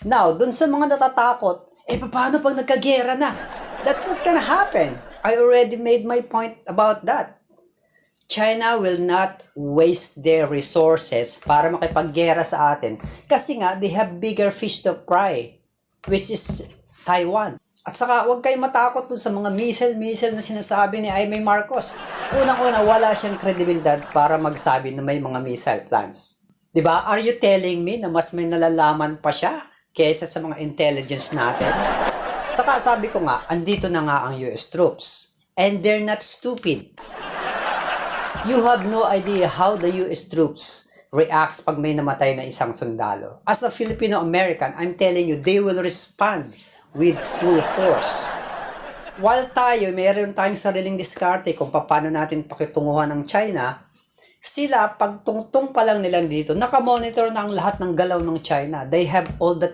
Now, dun sa mga natatakot, paano pag nagkagera na? That's not gonna happen. I already made my point about that. China will not waste their resources para makipaggera sa atin kasi nga they have bigger fish to fry, which is Taiwan. At saka huwag kayong matakot dun sa mga missile na sinasabi ni Aimee Marcos. Unang-una, wala siyang kredibilidad para magsabi na may mga missile plans. Diba? Are you telling me na mas may nalalaman pa siya kaysa sa mga intelligence natin? Saka sabi ko nga, andito na nga ang US troops. And they're not stupid. You have no idea how the US troops reacts pag may namatay na isang sundalo. As a Filipino-American, I'm telling you, they will respond with full force. While tayo, mayroon tayong sariling diskarte kung paano natin pakitunguhan ng China, sila, pag tungtong pa lang nila dito, nakamonitor na ang lahat ng galaw ng China. They have all the